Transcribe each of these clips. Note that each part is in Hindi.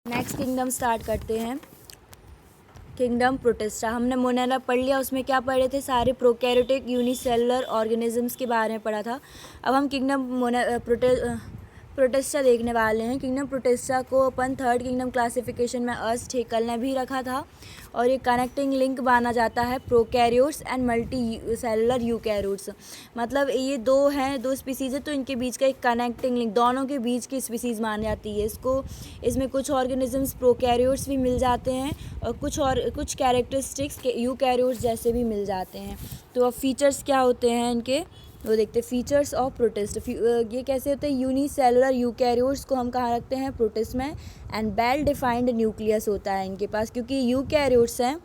नेक्स्ट किंगडम स्टार्ट करते हैं। Kingdom protista. हमने मोनेरा पढ़ लिया, उसमें क्या पढ़े थे, सारे प्रोकैरियोटिक यूनिसेलुलर ऑर्गेनिजम्स के बारे में पढ़ा था। अब हम किंगडम प्रोटिस्टा देखने वाले हैं। किंगडम प्रोटिस्टा को अपन थर्ड किंगडम क्लासिफिकेशन में अर्स्ट हेकल ने भी रखा था और ये कनेक्टिंग लिंक माना जाता है prokaryotes and multi cellular eukaryotes. मतलब ये दो स्पीसीज़ है, तो इनके बीच का एक कनेक्टिंग लिंक, दोनों के बीच की स्पीसीज़ मानी जाती है इसमें कुछ ऑर्गेनिजम्स प्रोकैरियोट्स भी मिल जाते हैं और कुछ कैरेक्टरिस्टिक्स यूकैरियोट्स जैसे भी मिल जाते हैं। तो अब फीचर्स क्या होते हैं इनके वो देखते हैं। फीचर्स ऑफ प्रोटिस्ट, ये कैसे होते हैं, यूनिसेलुलर यूकैरियोट्स को हम कहाँ रखते हैं, प्रोटिस्ट में। एंड वेल डिफाइंड न्यूक्लियस होता है इनके पास, क्योंकि यूकैरियोट्स हैं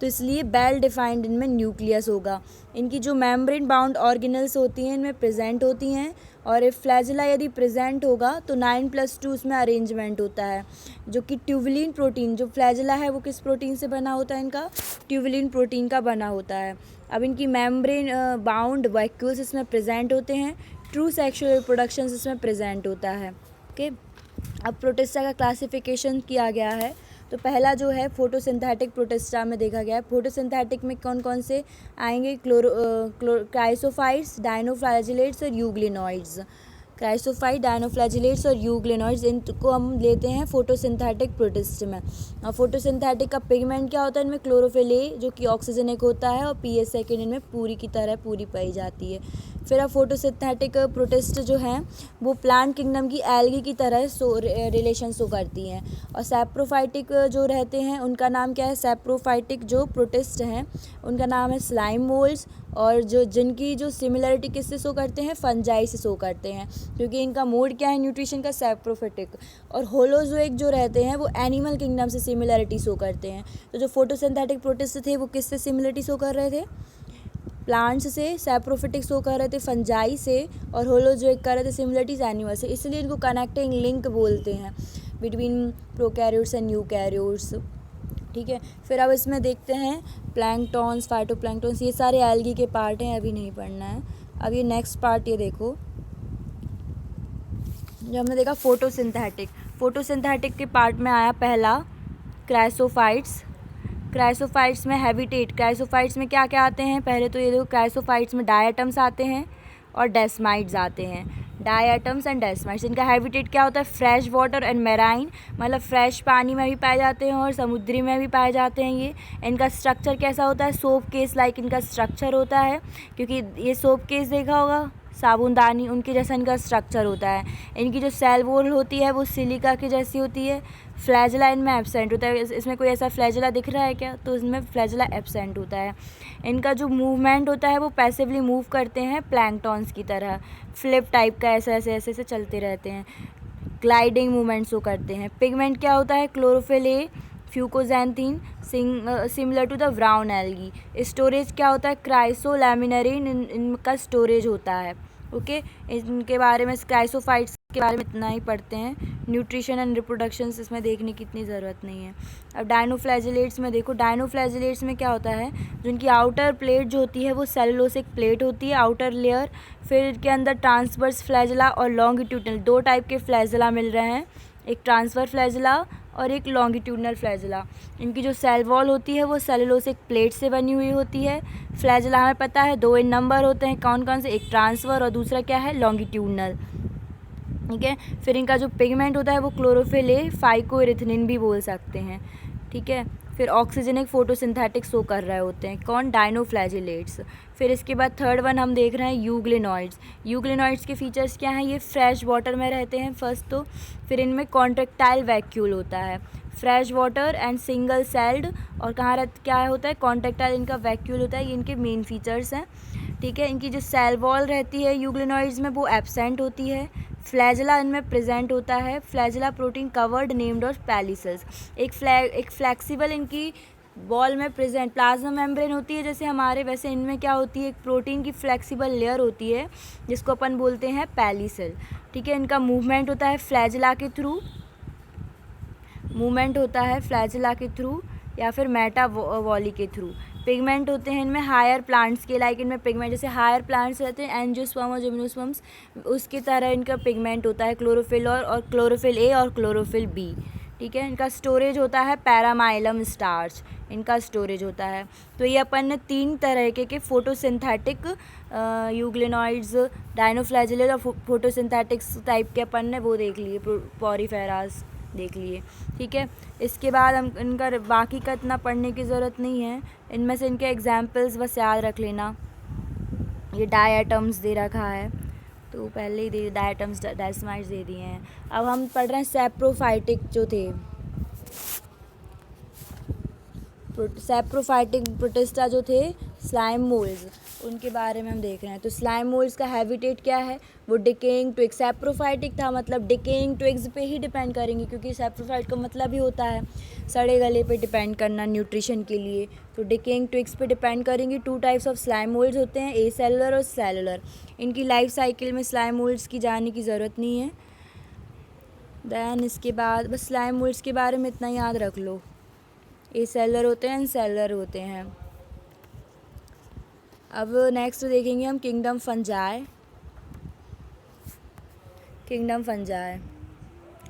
तो इसलिए वेल डिफाइंड इनमें न्यूक्लियस होगा। इनकी जो मेम्ब्रेन बाउंड ऑर्गेनल्स होती हैं इनमें प्रेजेंट होती हैं, और फ्लैजिला यदि प्रेजेंट होगा तो 9+2 उसमें अरेंजमेंट होता है, जो कि ट्यूबुलिन प्रोटीन, जो फ्लैजिला है वो किस प्रोटीन से बना होता है, इनका ट्यूबुलिन प्रोटीन का बना होता है। अब इनकी मेम्ब्रेन बाउंड वैक्यूल्स इसमें प्रेजेंट होते हैं। ट्रू सेक्सुअल रिप्रोडक्शन इसमें प्रेजेंट होता है। ओके, अब प्रोटिस्टा का क्लासिफिकेशन किया गया है। तो पहला जो है फोटोसिंथेटिक प्रोटिस्टा में देखा गया है। फोटोसिंथेटिक में कौन कौन से आएंगे, क्राइसोफाइट्स, डायनोफ्लैजिलेट्स और यूग्लिनॉइड्स। क्राइसोफाइट, डायनोफ्लैजिलेट्स और यूग्लिनॉइड्स, इनको हम लेते हैं फोटोसिंथेटिक प्रोटिस्ट में। और फोटोसिंथेटिक का पिगमेंट क्या होता है, इनमें क्लोरोफिल ए जो कि ऑक्सीजनिक होता है और पीएच सेकेंड इनमें पूरी की तरह पूरी पाई जाती है। फिर अब फोटोसिंथेटिक प्रोटिस्ट जो हैं वो प्लांट किंगडम की एल्गी की तरह रिलेशन शो करती हैं। और सैप्रोफाइटिक जो रहते हैं उनका नाम क्या है, सैप्रोफाइटिक जो प्रोटिस्ट हैं उनका नाम है स्लाइम मोल्ड्स, और जिनकी जो सिमिलरिटी किससे शो करते हैं, फंजाई से शो करते हैं, क्योंकि इनका मोड क्या है न्यूट्रिशन का, सैप्रोफिटिक। और होलोजोइक जो रहते हैं वो एनिमल किंगडम से सिमिलरिटी शो करते हैं। तो जो फोटोसिंथेटिक प्रोटिस्ट थे वो किससे सिमिलरिटी शो कर रहे थे, प्लांट्स से। सैप्रोफिटिक शो कर रहे थे फंजाई से, और होलोजोइक कर रहे थे सिमिलरिटीज एनिमल से, इसलिए इनको कनेक्टिंग लिंक बोलते हैं बिटवीन प्रोकैरियोट्स एंड यूकैरियोट्स। ठीक है, फिर अब इसमें देखते हैं प्लैंकटॉन्स, फाइटोप्लैंक्टॉन्स, ये सारे एल्गी के पार्ट हैं, अभी नहीं पढ़ना है। अब ये नेक्स्ट पार्ट ये देखो, जो हमने देखा फोटोसिंथेटिक के पार्ट में आया पहला क्राइसोफाइट्स। क्राइसोफाइट्स में हैबिटेट, क्राइसोफाइट्स में क्या क्या आते हैं, पहले तो ये देखो, क्राइसोफाइट्स में डायटम्स आते हैं और डेस्माइड्स आते हैं। डायटम्स एंड डेस्माइड्स, इनका हैबिटेट क्या होता है, फ्रेश वाटर एंड मैराइन, मतलब फ्रेश पानी में भी पाए जाते हैं और समुद्री में भी पाए जाते हैं ये। इनका स्ट्रक्चर कैसा होता है, सोप केस लाइक इनका स्ट्रक्चर होता है, क्योंकि ये सोप केस देखा होगा, साबुनदानी, उनके जैसा इनका स्ट्रक्चर होता है। इनकी जो सेल वॉल होती है वो सिलिका की जैसी होती है। फ्लैजिला इनमें एब्सेंट होता है, इसमें कोई ऐसा फ्लैजिला दिख रहा है क्या, तो इसमें फ्लैजिला एब्सेंट होता है। इनका जो मूवमेंट होता है वो पैसिवली मूव करते हैं प्लैंकटॉन्स की तरह, फ्लिप टाइप का, ऐसे ऐसे ऐसे ऐसे चलते रहते हैं, ग्लाइडिंग मूवमेंट्स वो करते हैं। पिगमेंट क्या होता है, chlorophyll a, fucoxanthin, similar to the brown algae. Storage क्या होता है, क्राइसोलैमिनरीन इनका स्टोरेज होता है। ओके, इनके बारे में, क्राइसोफाइट्स के बारे में इतना ही पढ़ते हैं। न्यूट्रिशन एंड रिप्रोडक्शन इसमें देखने की इतनी ज़रूरत नहीं है। अब डायनोफ्लैजिलेट्स में देखो, डायनोफ्लैजिलेट्स में क्या होता है, जो इनकी आउटर प्लेट जो होती है वो सेलुलोसिक प्लेट होती है, आउटर लेयर। फिर इनके अंदर ट्रांसवर्स फ्लैजिला और लॉन्गिट्यूडनल, दो टाइप के फ्लैजिला मिल रहे हैं, एक ट्रांसफर फ्लैजिला और एक लॉन्गिट्यूडनल फ्लैजिला। इनकी जो सेल वॉल होती है वो सेलुलोसिक प्लेट से बनी हुई होती है। फ्लैजिला हमें पता है 2 इन नंबर होते हैं, कौन कौन से, एक ट्रांसफर और दूसरा क्या है, लॉन्गिट्यूडनल। ठीक है, फिर इनका जो पिगमेंट होता है वो क्लोरोफिल ए, फाइकोइरिथनिन भी बोल सकते हैं। ठीक है, फिर ऑक्सीजनिक फोटोसिंथेटिक शो कर रहे होते हैं, कौन, डायनोफ्लैजिलेट्स। फिर इसके बाद थर्ड वन हम देख रहे हैं यूग्लिनॉइड्स। यूग्लिनॉइड्स के फीचर्स क्या हैं, ये फ्रेश वाटर में रहते हैं फर्स्ट तो। फिर इनमें कॉन्ट्रेक्टाइल वैक्यूल होता है, fresh water and single celled, और कहाँ क्या होता है, कॉन्ट्रेक्टाइल इनका वैक्यूल होता है, ये इनके मेन फीचर्स हैं। ठीक है, इनकी जो सेल वॉल रहती है यूग्लिनॉइड्स में वो एब्सेंट होती है। फ्लैजिला इनमें प्रेजेंट होता है, फ्लैजिला प्रोटीन कवर्ड नेम्ड और पैलिसेस। एक फ्लेक्सिबल इनकी बॉल में प्रेजेंट प्लाज्मा मेम्ब्रेन होती है जैसे हमारे, वैसे इनमें क्या होती है, एक प्रोटीन की फ्लेक्सिबल लेयर होती है जिसको अपन बोलते हैं पैलिसेल। ठीक है, इनका मूवमेंट होता है फ्लैजिला के थ्रू, फ्लैजिला के थ्रू या फिर मेटावॉली के थ्रू। पिगमेंट होते हैं इनमें हायर प्लांट्स के लाइक, इनमें पिगमेंट जैसे हायर प्लांट्स रहते हैं एंजियोस्पर्म और जिम्नोस्पर्म्स, उसकी तरह इनका पिगमेंट होता है क्लोरोफिल और क्लोरोफिल ए और क्लोरोफिल बी। ठीक है। इनका स्टोरेज होता है पैरामाइलम स्टार्च, इनका स्टोरेज होता है। तो ये अपन ने 3 तरह के फोटोसिंथेटिक यूग्लिनॉइड्स, डाइनोफ्लैजेलेट और फोटोसिंथेटिक्स टाइप के अपन ने वो देख लिए, पॉरीफेरास देख लिए। ठीक है। इसके बाद हम इनका बाकी का इतना पढ़ने की ज़रूरत नहीं है, इनमें से इनके एग्जाम्पल्स बस याद रख लेना। ये डायटम्स दे रखा है, तो पहले ही दे डायटम्स डायस्माइड्स दे दिए हैं। अब हम पढ़ रहे हैं सैप्रोफाइटिक जो थे, सैप्रोफाइटिक प्रोटिस्टा जो थे, स्लाइम मोल्ड्स, उनके बारे में हम देख रहे हैं। तो स्लाइम मोल्ड्स का हैबिटेट क्या है, वो डिकेइंग ट्विग्स, सैप्रोफाइटिक था मतलब डिकेइंग ट्विग्स पे ही डिपेंड करेंगे, क्योंकि सैप्रोफाइट का मतलब ही होता है सड़े गले पे डिपेंड करना न्यूट्रिशन के लिए। तो डिकेइंग ट्विग्स पे डिपेंड करेंगी। 2 टाइप्स ऑफ स्लाइम मोल्ड्स होते हैं, ए सेलुलर और सेलुलर। इनकी लाइफ साइकिल में स्लाइम मोल्ड्स की जाने की ज़रूरत नहीं है। दैन इसके बाद बस स्लाइम मोल्ड्स के बारे में इतना याद रख लो, ए सेलुलर होते हैं, सेलुलर होते हैं। अब नेक्स्ट देखेंगे हम किंगडम फंजाई। किंगडम फंजाई,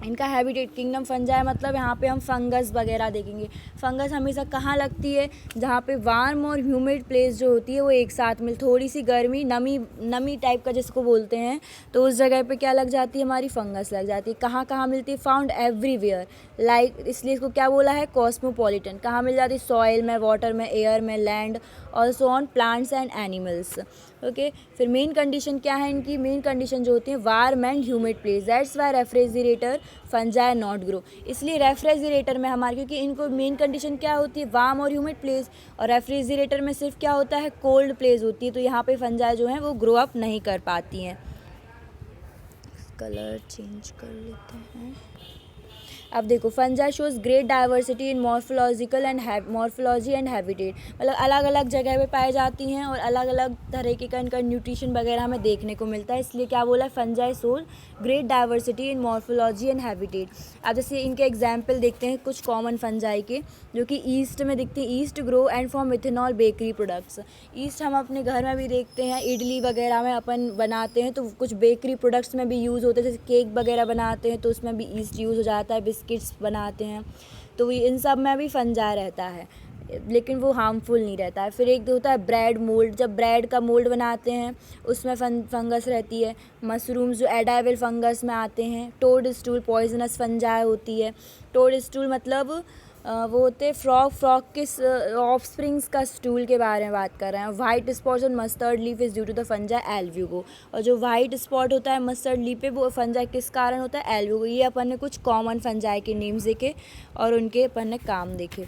इनका हैबिटेट, किंगडम फंजाई मतलब यहाँ पे हम फंगस वगैरह देखेंगे। फंगस हमेशा कहाँ लगती है, जहाँ पे वार्म और ह्यूमिड प्लेस जो होती है वो एक साथ मिल, थोड़ी सी गर्मी नमी टाइप का जिसको बोलते हैं, तो उस जगह पे क्या लग जाती है, हमारी फंगस लग जाती है। कहाँ कहाँ मिलती है, फाउंड एवरीवेयर, लाइक इसलिए इसको क्या बोला है, कॉस्मोपॉलिटन। कहाँ मिल जाती है, सॉइल में, वाटर में, एयर में, land, also on plants and animals. Okay. फिर मेन कंडीशन क्या है इनकी, मेन कंडीशन जो होती है warm and humid place, that's why refrigerator fungi not grow. इसलिए रेफ्रिजरेटर में हमारे, क्योंकि इनको मेन कंडीशन क्या होती है, वार्म और ह्यूमिड प्लेस, और रेफ्रिजरेटर में सिर्फ क्या होता है, कोल्ड प्लेस होती है, तो यहाँ पे फंजाई जो है वो ग्रो अप नहीं कर पाती हैं। कलर चेंज कर लेते हैं। अब देखो, fungi shows great diversity in morphology and habitat, मतलब अलग अलग जगह पे पाई जाती हैं और अलग अलग तरीके का इनका न्यूट्रिशन वगैरह हमें देखने को मिलता है, इसलिए क्या बोला है, fungi shows great diversity in morphology and habitat. अब जैसे इनके एग्जाम्पल देखते हैं कुछ कॉमन फंजाई के, जो कि ईस्ट में दिखते हैं। East grow and form methanol bakery products. East हम अपने घर में भी देखते हैं, इडली वगैरह में अपन बनाते हैं तो कुछ बेकरी प्रोडक्ट्स में भी यूज़ होते हैं, जैसे केक वगैरह बनाते हैं तो उसमें भी ईस्ट यूज़ हो जाता है, बिस्किट्स बनाते हैं, तो इन सब में भी फंजाई रहता है, लेकिन वो हार्मफुल नहीं रहता है। फिर एक होता है ब्रेड मोल्ड, जब ब्रेड का मोल्ड बनाते हैं उसमें फंगस रहती है। मशरूम्स जो एडाइवल फंगस में आते हैं। टोड स्टूल पॉइजनस फंजाई होती है। टोड स्टूल मतलब वो होते हैं फ्रॉग के ऑफस्प्रिंग्स का स्टूल के बारे में बात कर रहे हैं। White spots on mustard leaf is due to the fungi Albugo, और जो वाइट स्पॉट होता है मस्टर्ड लीफ पे वो फंजाई किस कारण होता है, एल्ब्यूगो। ये अपन ने कुछ कॉमन फंजाई के नेम्स देखे और उनके अपन ने काम देखे।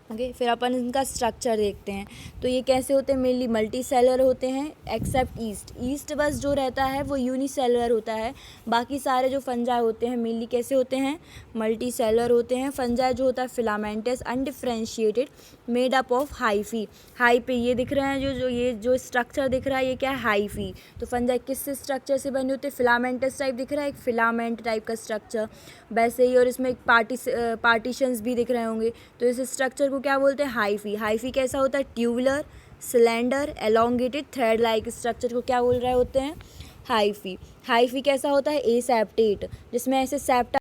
ओके। फिर अपन इनका स्ट्रक्चर देखते हैं, तो ये कैसे होते हैं, मेनली मल्टी सेलुलर होते हैं एक्सेप्ट ईस्ट। ईस्ट बस जो रहता है वो यूनिसेलुलर होता है, बाकी सारे जो फंजाई होते हैं मेनली कैसे होते हैं, मल्टी सेलुलर होते हैं। फंजाई जो होता है filamentous undifferentiated made up of hyphae. High पे ये दिख रहे हैं, ये जो स्ट्रक्चर दिख रहा है ये क्या है, हाइफी। तो फंजाई किस स्ट्रक्चर से बने होते हैं, फिलामेंटस टाइप दिख रहा है, एक फिलामेंट टाइप का स्ट्रक्चर वैसे ही, और इसमें एक पार्टीशंस भी दिख रहे होंगे, तो इस स्ट्रक्चर को क्या बोलते हैं, हाइफी। हाइफी कैसा होता है, tubular, cylinder, elongated, thread like structure को क्या बोल रहे होते हैं, हाइफी। हाइफी कैसा होता है, एसेप्टेट, जिसमें ऐसे सेप्टा